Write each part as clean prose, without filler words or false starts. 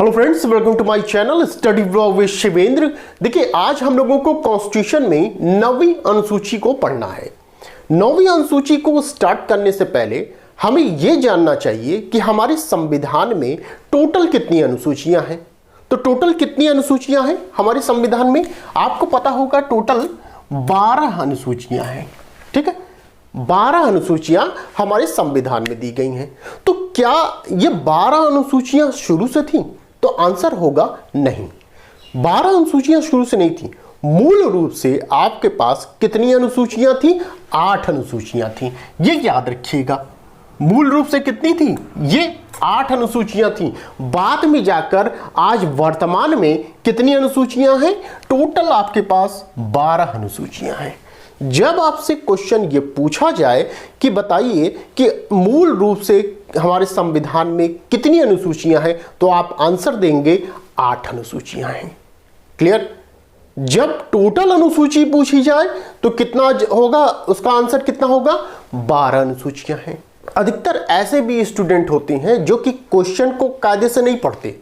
Hello friends, welcome to my channel study blog with Shivendra. देखिए, आज हम लोगों को कॉन्स्टिट्यूशन में 9वीं अनुसूची को पढ़ना है। 9वीं अनुसूची को स्टार्ट करने से पहले हमें यह जानना चाहिए कि हमारे संविधान में टोटल कितनी अनुसूचियां हैं। तो टोटल कितनी अनुसूचियां हैं हमारे संविधान में? आपको पता होगा टोटल 12 अनुसूचियां हैं। ठीक है, 12 अनुसूचियां हमारे संविधान में दी गई हैं। तो क्या ये 12 अनुसूचियां शुरू से थी? तो आंसर होगा नहीं, 12 अनुसूचियां शुरू से नहीं थी। मूल रूप से आपके पास कितनी अनुसूचियां थी? 8 अनुसूचियां थी। ये याद रखिएगा, मूल रूप से कितनी थी? ये 8 अनुसूचियां थी। बाद में जाकर आज वर्तमान में कितनी अनुसूचियां हैं? टोटल आपके पास 12 अनुसूचियां हैं। जब आपसे क्वेश्चन ये पूछा जाए कि बताइए कि मूल रूप से हमारे संविधान में कितनी अनुसूचियां हैं, तो आप आंसर देंगे 8 अनुसूचियां हैं। क्लियर? जब टोटल अनुसूची पूछी जाए तो कितना होगा, उसका आंसर कितना होगा? 12 अनुसूचियां हैं। अधिकतर ऐसे भी स्टूडेंट होते हैं जो कि क्वेश्चन को कायदे से नहीं पढ़ते।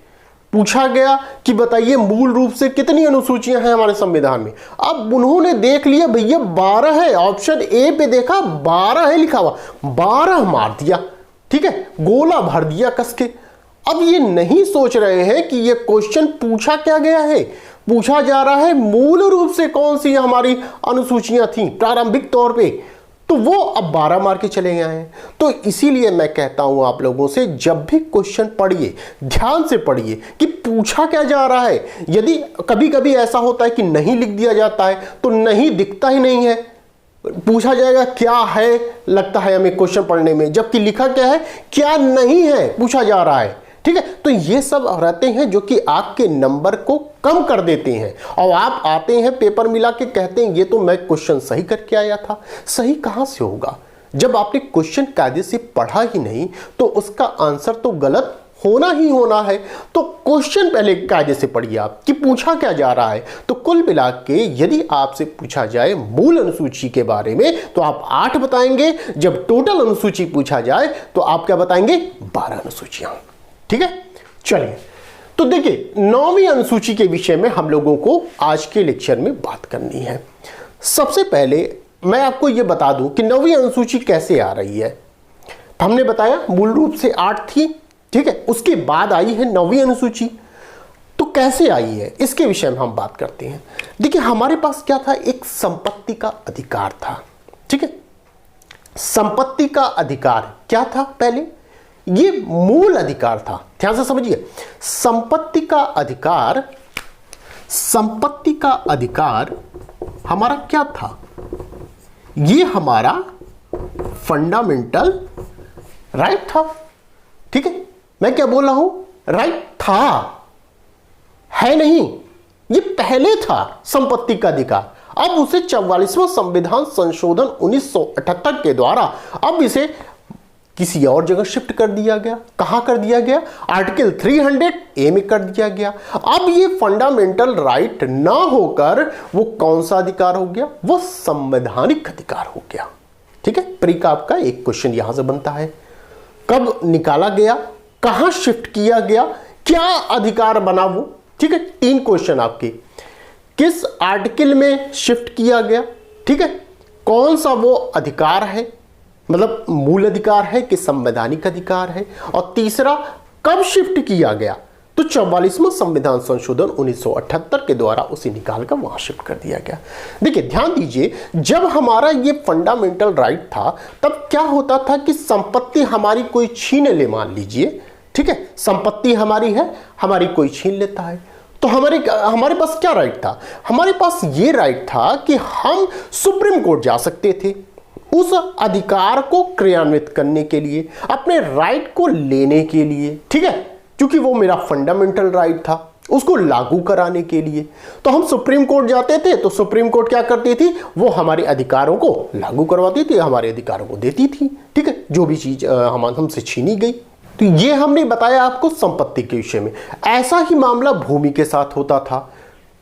पूछा गया कि बताइए मूल रूप से कितनी अनुसूचियां हैं हमारे संविधान में। अब उन्होंने देख लिया भैया 12 है, ऑप्शन ए पे देखा 12 है लिखा हुआ, 12 मार दिया। ठीक है, गोला भर दिया कस के। अब ये नहीं सोच रहे हैं कि ये क्वेश्चन पूछा क्या गया है। पूछा जा रहा है मूल रूप से कौन सी हमारी अनुसूचियां थी प्रारंभिक तौर पे, तो वो अब 12 मार के चले गए हैं। तो इसीलिए मैं कहता हूं आप लोगों से, जब भी क्वेश्चन पढ़िए ध्यान से पढ़िए कि पूछा क्या जा रहा है। यदि कभी कभी ऐसा होता है कि नहीं लिख दिया जाता है तो नहीं दिखता ही नहीं है, पूछा जाएगा क्या है, लगता है हमें क्वेश्चन पढ़ने में, जबकि लिखा क्या है, क्या नहीं है पूछा जा रहा है। ठीक है, तो ये सब रहते हैं जो कि आपके नंबर को कम कर देते हैं। और आप आते हैं पेपर मिला के कहते हैं ये तो मैं क्वेश्चन सही करके आया था। सही कहां से होगा? जब आपने क्वेश्चन कायदे से पढ़ा ही नहीं तो उसका आंसर तो गलत होना ही होना है। तो क्वेश्चन पहले कायदे से पढ़िए आप कि पूछा क्या जा रहा है। तो कुल मिला के यदि आपसे पूछा जाए मूल अनुसूची के बारे में तो आप 8 बताएंगे। जब टोटल अनुसूची पूछा जाए तो आप क्या बताएंगे? 12 अनुसूचियां। ठीक है, चलिए तो देखिए 9वीं अनुसूची के विषय में हम लोगों को आज के लेक्चर में बात करनी है। सबसे पहले मैं आपको यह बता दूं कि 9वीं अनुसूची कैसे आ रही है। हमने बताया मूल रूप से 8 थी। ठीक है, उसके बाद आई है 9वीं अनुसूची। तो कैसे आई है इसके विषय में हम बात करते हैं। देखिए, हमारे पास क्या था? एक संपत्ति का अधिकार था। ठीक है, संपत्ति का अधिकार क्या था? पहले ये मूल अधिकार था। ध्यान से समझिए, संपत्ति का अधिकार हमारा क्या था? ये हमारा फंडामेंटल राइट था। ठीक है, मैं क्या बोल रहा हूं? राइट था, है नहीं, ये पहले था संपत्ति का अधिकार। अब उसे 44वां संविधान संशोधन 1978 के द्वारा अब इसे किसी और जगह शिफ्ट कर दिया गया। कहां कर दिया गया? आर्टिकल 300A में कर दिया गया। अब ये फंडामेंटल राइट ना होकर वो कौन सा अधिकार हो गया? वो संवैधानिक अधिकार हो गया। ठीक है, प्री का आपका एक क्वेश्चन यहां से बनता है, कब निकाला गया, कहां शिफ्ट किया गया, क्या अधिकार बना वो। ठीक है, 3 क्वेश्चन आपके, किस आर्टिकल में शिफ्ट किया गया, ठीक है, कौन सा वो अधिकार है, मतलब मूल अधिकार है कि संवैधानिक अधिकार है, और तीसरा कब शिफ्ट किया गया। तो 44वां संविधान संशोधन 1978 के द्वारा उसे निकालकर वहां शिफ्ट कर दिया गया। देखिए ध्यान दीजिए, जब हमारा ये फंडामेंटल राइट था तब क्या होता था कि संपत्ति हमारी कोई छीन ले, मान लीजिए। ठीक है, संपत्ति हमारी है, हमारी कोई छीन लेता है, तो हमारे पास क्या राइट था? हमारे पास ये राइट था कि हम सुप्रीम कोर्ट जा सकते थे उस अधिकार को क्रियान्वित करने के लिए, अपने राइट को लेने के लिए। ठीक है, क्योंकि वो मेरा फंडामेंटल राइट था, उसको लागू कराने के लिए तो हम सुप्रीम कोर्ट जाते थे। तो सुप्रीम कोर्ट क्या करती थी? वो हमारे अधिकारों को लागू करवाती थी, हमारे अधिकारों को देती थी। ठीक है, जो भी चीज हमसे छीनी गई। तो ये हमने बताया आपको संपत्ति के विषय में। ऐसा ही मामला भूमि के साथ होता था।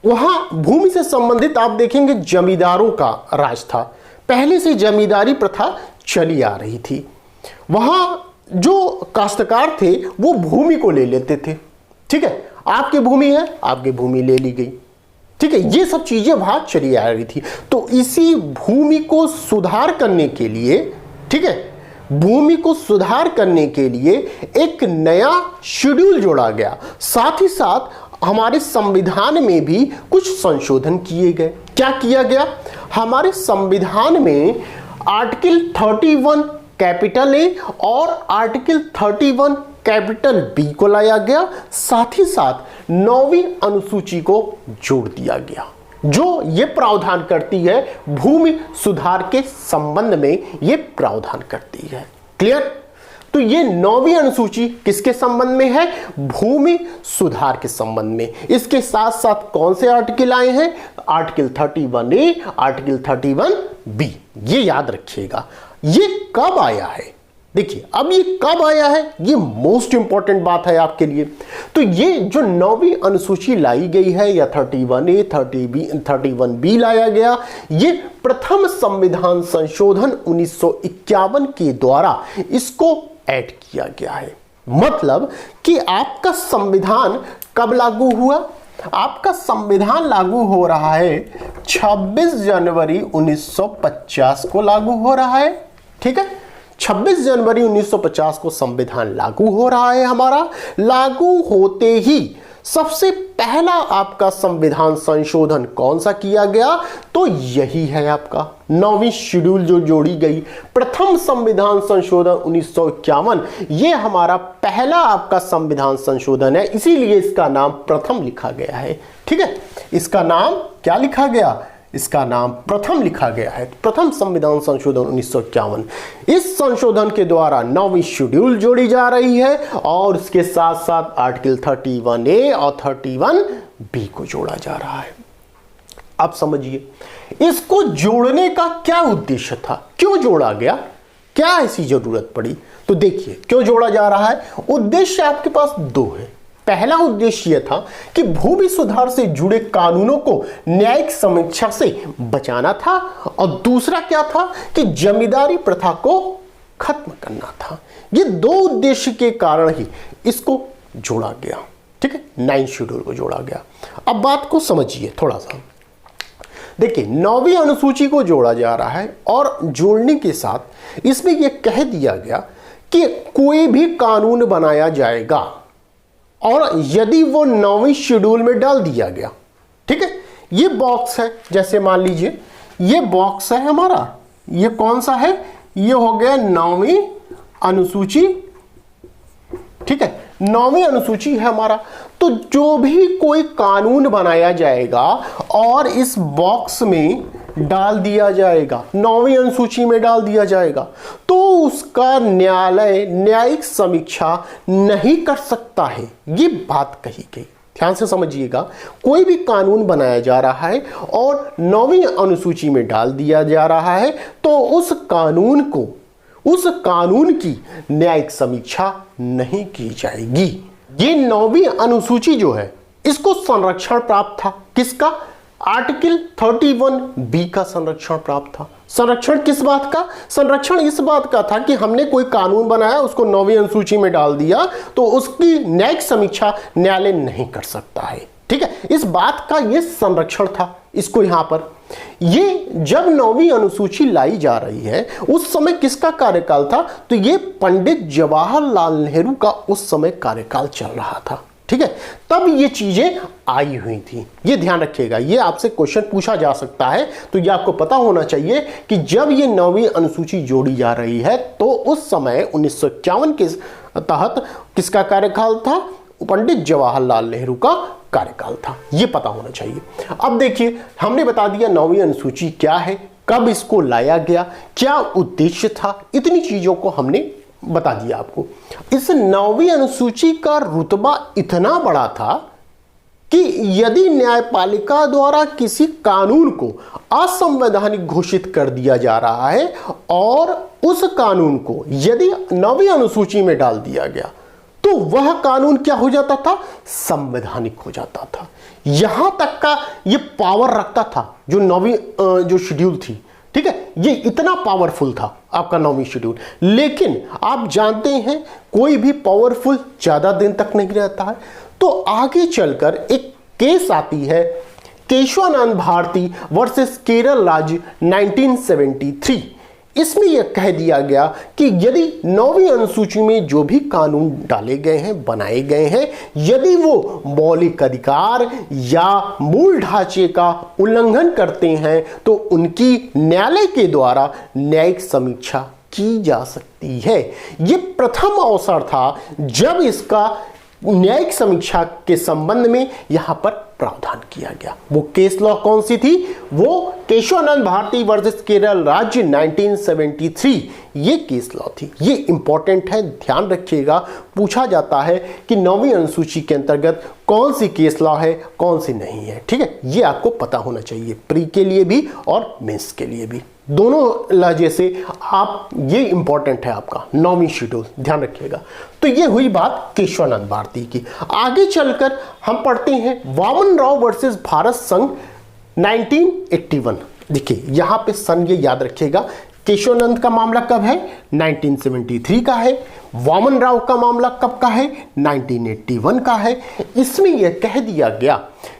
वहां भूमि से संबंधित आप देखेंगे जमींदारों का राज था। पहले से जमींदारी प्रथा चली आ रही थी। वहां जो काश्तकार थे वो भूमि को ले लेते थे। ठीक है, आपकी भूमि है, आपकी भूमि ले ली गई। ठीक है, ये सब चीजें वहां चली आ रही थी। तो इसी भूमि को सुधार करने के लिए, ठीक है, भूमि को सुधार करने के लिए एक नया शेड्यूल जोड़ा गया। साथ ही साथ हमारे संविधान में भी कुछ संशोधन किए गए। क्या किया गया? हमारे संविधान में आर्टिकल 31 कैपिटल ए और आर्टिकल 31 कैपिटल बी को लाया गया। साथ ही साथ 9वीं अनुसूची को जोड़ दिया गया, जो ये प्रावधान करती है, भूमि सुधार के संबंध में ये प्रावधान करती है। क्लियर? तो ये 9वीं अनुसूची किसके संबंध में है? भूमि सुधार के संबंध में। इसके साथ साथ कौन से आर्टिकल आए हैं? Article 31A, article 31B। ये याद रखिएगा। ये कब आया है? देखिए, अब ये कब आया है, ये मोस्ट इंपॉर्टेंट बात है आपके लिए। तो ये जो 9वीं अनुसूची लाई गई है, या 31A, 31B लाया गया, ये प्रथम संविधान संशोधन 1951 के द्वारा इसको ऐड किया गया है। मतलब कि आपका संविधान कब लागू हुआ? आपका संविधान लागू हो रहा है 26 जनवरी 1950 को लागू हो रहा है। ठीक है, 26 जनवरी 1950 को संविधान लागू हो रहा है हमारा। लागू होते ही सबसे पहला आपका संविधान संशोधन कौन सा किया गया? तो यही है आपका 9वीं शेड्यूल जो जोड़ी गई, प्रथम संविधान संशोधन 1951। ये हमारा पहला आपका संविधान संशोधन है, इसीलिए इसका नाम प्रथम लिखा गया है। ठीक है, इसका नाम क्या लिखा गया? इसका नाम प्रथम लिखा गया है, प्रथम संविधान संशोधन 1951। इस संशोधन के द्वारा 9वीं शेड्यूल जोड़ी जा रही है और इसके साथ साथ आर्टिकल 31A और 31B को जोड़ा जा रहा है। अब समझिए, इसको जोड़ने का क्या उद्देश्य था? क्यों जोड़ा गया? क्या ऐसी जरूरत पड़ी? तो देखिए, क्यों जोड़ा जा रहा है। उद्देश्य आपके पास दो है। पहला उद्देश्य यह था कि भूमि सुधार से जुड़े कानूनों को न्यायिक समीक्षा से बचाना था, और दूसरा क्या था कि जमींदारी प्रथा को खत्म करना था। ये दो उद्देश्य के कारण ही इसको जोड़ा गया। ठीक है, 9th शेड्यूल को जोड़ा गया। अब बात को समझिए थोड़ा सा। देखिए, 9वीं अनुसूची को जोड़ा जा रहा है और जोड़ने के साथ इसमें यह कह दिया गया कि कोई भी कानून बनाया जाएगा और यदि वो 9वीं शेड्यूल में डाल दिया गया, ठीक है, ये बॉक्स है, जैसे मान लीजिए ये बॉक्स है हमारा, ये कौन सा है? ये हो गया 9वीं अनुसूची। ठीक है, 9वीं अनुसूची है हमारा। तो जो भी कोई कानून बनाया जाएगा और इस बॉक्स में डाल दिया जाएगा, 9वीं अनुसूची में डाल दिया जाएगा, तो उसका न्यायालय न्यायिक समीक्षा नहीं कर सकता है। ये बात कही गई, ध्यान से समझिएगा। कोई भी कानून बनाया जा रहा है और 9वीं अनुसूची में डाल दिया जा रहा है, तो उस कानून की न्यायिक समीक्षा नहीं की जाएगी। ये 9वीं अनुसूची जो है, इसको संरक्षण प्राप्त था। किसका? आर्टिकल 31B का संरक्षण प्राप्त था। संरक्षण किस बात का? संरक्षण इस बात का था कि हमने कोई कानून बनाया, उसको 9वीं अनुसूची में डाल दिया, तो उसकी न्यायिक समीक्षा न्यायालय नहीं कर सकता है। ठीक है, इस बात का यह संरक्षण था। इसको यहां पर ये जब 9वीं अनुसूची लाई जा रही है, उस समय किसका कार्यकाल था? तो ये पंडित जवाहरलाल नेहरू का उस समय कार्यकाल चल रहा था। ठीक है, तब ये चीजें आई हुई थी। ये ध्यान रखिएगा, ये आपसे क्वेश्चन पूछा जा सकता है, तो ये आपको पता होना चाहिए कि जब ये 9वीं अनुसूची जोड़ी जा रही है, तो उस समय 1951 के तहत किसका कार्यकाल था? पंडित जवाहरलाल नेहरू का कार्यकाल था। ये पता होना चाहिए। अब देखिए, हमने बता दिया 9वीं अनुसूची क्या है, कब इसको लाया गया, क्या उद्देश्य था, इतनी चीजों को हमने बता दिया आपको। इस 9वीं अनुसूची का रुतबा इतना बड़ा था कि यदि न्यायपालिका द्वारा किसी कानून को असंवैधानिक घोषित कर दिया जा रहा है और उस कानून को यदि 9वीं अनुसूची में डाल दिया गया, तो वह कानून क्या हो जाता था? संवैधानिक हो जाता था। यहां तक का ये पावर रखता था जो 9वीं जो शेड्यूल थी। ठीक है, ये इतना पावरफुल था आपका 9वीं शेड्यूल। लेकिन आप जानते हैं, कोई भी पावरफुल ज्यादा दिन तक नहीं रहता है। तो आगे चलकर एक केस आती है केशवानंद भारती वर्सेस केरल राज्य 1973। इसमें यह कह दिया गया कि यदि 9वीं अनुसूची में जो भी कानून डाले गए हैं, बनाए गए हैं, यदि वो मौलिक अधिकार या मूल ढांचे का उल्लंघन करते हैं तो उनकी न्यायालय के द्वारा न्यायिक समीक्षा की जा सकती है। ये प्रथम अवसर था जब इसका न्यायिक समीक्षा के संबंध में यहां पर प्रावधान किया गया। वो केस लॉ कौन सी थी? वो केशवानंद भारती वर्सेस केरल राज्य 1973 ये केस लॉ थी। ये इंपॉर्टेंट है, ध्यान रखिएगा। पूछा जाता है कि 9वीं अनुसूची के अंतर्गत कौन सी केस लॉ है, कौन सी नहीं है। ठीक है, ये आपको पता होना चाहिए, प्री के लिए भी और मेंस के लिए भी, दोनों लहजे से आप, ये इंपॉर्टेंट है आपका 9वीं शेड्यूल, ध्यान रखिएगा। तो ये हुई बात केशवानंद भारती की। आगे चलकर हम पढ़ते हैं वामन राव वर्सेस भारत संघ 1981। देखिए यहां पे सन ये याद रखिएगा, केशवानंद का मामला कब है? 1973 का है। वामन राव का मामला कब का है? 1981 का है। इसमें यह कह दिया गया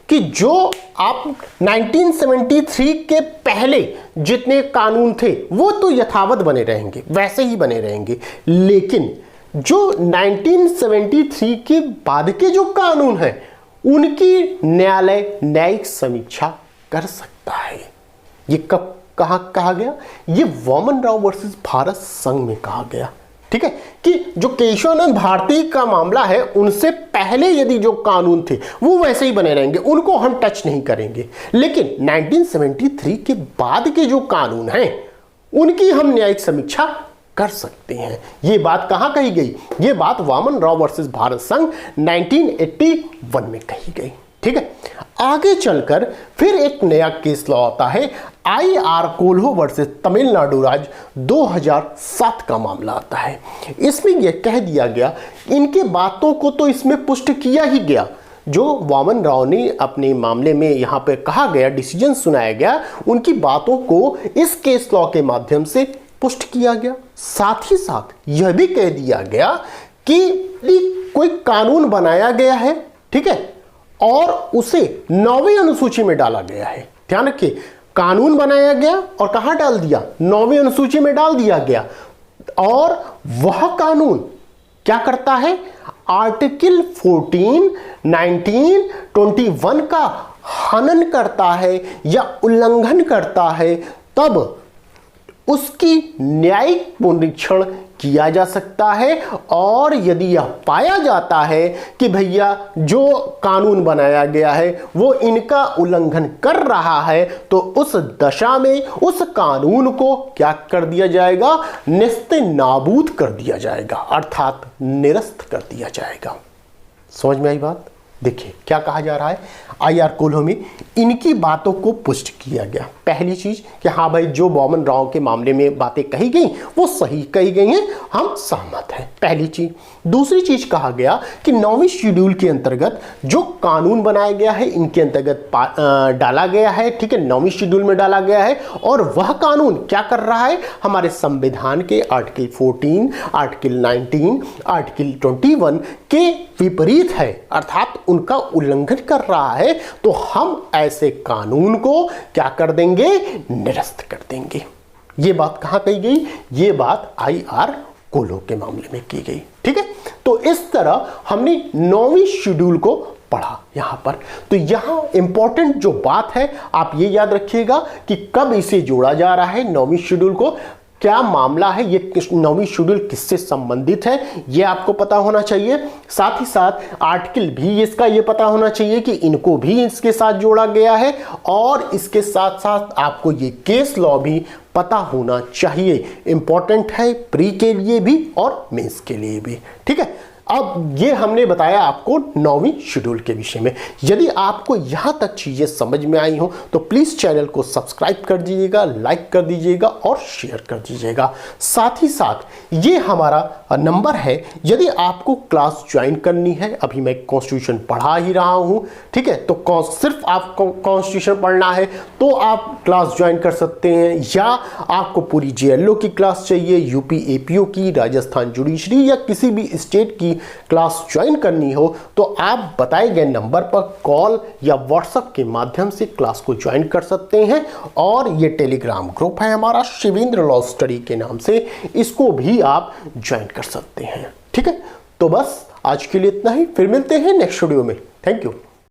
कि जो आप 1973 के पहले जितने कानून थे वो तो यथावत बने रहेंगे, वैसे ही बने रहेंगे, लेकिन जो 1973 के बाद के जो कानून हैं उनकी न्यायालय न्यायिक समीक्षा कर सकता है। ये कब कहां कहा गया? ये वामन राव वर्सेस भारत संघ में कहा गया। ठीक है, कि जो केशवानंद भारती का मामला है उनसे पहले यदि जो कानून थे वो वैसे ही बने रहेंगे, उनको हम टच नहीं करेंगे, लेकिन 1973 के बाद के जो कानून हैं उनकी हम न्यायिक समीक्षा कर सकते हैं। ये बात कहां कही गई? ये बात वामन राव वर्सेस भारत संघ 1981 में कही गई। ठीक है, आगे चलकर फिर एक नया केस लॉ आता है, IR कोल्हो वर्सेस तमिलनाडु राज्य 2007 का मामला आता है। इसमें यह कह दिया गया, इनके बातों को तो इसमें पुष्ट किया ही गया, जो वामन राव ने अपने मामले में यहां पे कहा गया, डिसीजन सुनाया गया, उनकी बातों को इस केस लॉ के माध्यम से पुष्ट किया गया। साथ ही साथ यह भी कह दिया गया कि कोई कानून बनाया गया है, ठीक है, और उसे 9वीं अनुसूची में डाला गया है। ध्यान रखिए, कानून बनाया गया और कहां डाल दिया? 9वीं अनुसूची में डाल दिया गया। और वह कानून क्या करता है? आर्टिकल 14, 19, 21 का हनन करता है या उल्लंघन करता है, तब उसकी न्यायिक पुनरीक्षण किया जा सकता है। और यदि यह पाया जाता है कि भैया जो कानून बनाया गया है वो इनका उल्लंघन कर रहा है, तो उस दशा में उस कानून को क्या कर दिया जाएगा? नेस्ते नाबूद कर दिया जाएगा, अर्थात निरस्त कर दिया जाएगा। समझ में आई बात? देखिए क्या कहा जा रहा है, IR कोल्हो में इनकी बातों को पुष्ट किया गया। पहली चीज कि हाँ भाई, जो वामन राव के मामले में बातें कही गई वो सही कही गई हैं, हम सहमत हैं, पहली चीज। दूसरी चीज कहा गया कि 9वीं शेड्यूल के अंतर्गत जो कानून बनाया गया है इनके अंतर्गत डाला गया है, ठीक है, 9वीं शेड्यूल में डाला गया है, और वह कानून क्या कर रहा है? हमारे संविधान के आर्टिकल 14, आर्टिकल 19, आर्टिकल 21 के विपरीत है, अर्थात उनका उल्लंघन कर रहा है, तो हम ऐसे कानून को क्या कर देंगे? निरस्त कर देंगे। ये बात कहां कही गई? ये बात IR कोल्हो के मामले में की गई। ठीक है, तो इस तरह हमने 9वीं शेड्यूल को पढ़ा यहां पर। तो यहां इंपॉर्टेंट जो बात है आप ये याद रखिएगा कि कब इसे जोड़ा जा रहा है 9वीं शेड्यूल को, क्या मामला है, ये 9वीं शेड्यूल किससे संबंधित है, ये आपको पता होना चाहिए। साथ ही साथ आर्टिकल भी इसका ये पता होना चाहिए कि इनको भी इसके साथ जोड़ा गया है, और इसके साथ साथ आपको ये केस लॉ भी पता होना चाहिए। इंपॉर्टेंट है प्री के लिए भी और मेंस के लिए भी। ठीक है, अब ये हमने बताया आपको 9वीं शेड्यूल के विषय में। यदि आपको यहां तक चीजें समझ में आई हो तो प्लीज चैनल को सब्सक्राइब कर दीजिएगा, लाइक कर दीजिएगा और शेयर कर दीजिएगा। साथ ही साथ ये हमारा नंबर है, यदि आपको क्लास ज्वाइन करनी है, अभी मैं कॉन्स्टिट्यूशन पढ़ा ही रहा हूं, ठीक है, तो सिर्फ आपको कॉन्स्टिट्यूशन पढ़ना है तो आप क्लास ज्वाइन कर सकते हैं, या आपको पूरी JLO की क्लास चाहिए, UP APO की, राजस्थान जुडिशरी या किसी भी स्टेट की क्लास ज्वाइन करनी हो तो आप बताए गए नंबर पर कॉल या व्हाट्सएप के माध्यम से क्लास को ज्वाइन कर सकते हैं। और ये टेलीग्राम ग्रुप है हमारा शिवेंद्र लॉ स्टडी के नाम से, इसको भी आप ज्वाइन कर सकते हैं। ठीक है, तो बस आज के लिए इतना ही, फिर मिलते हैं नेक्स्ट वीडियो में। Thank you.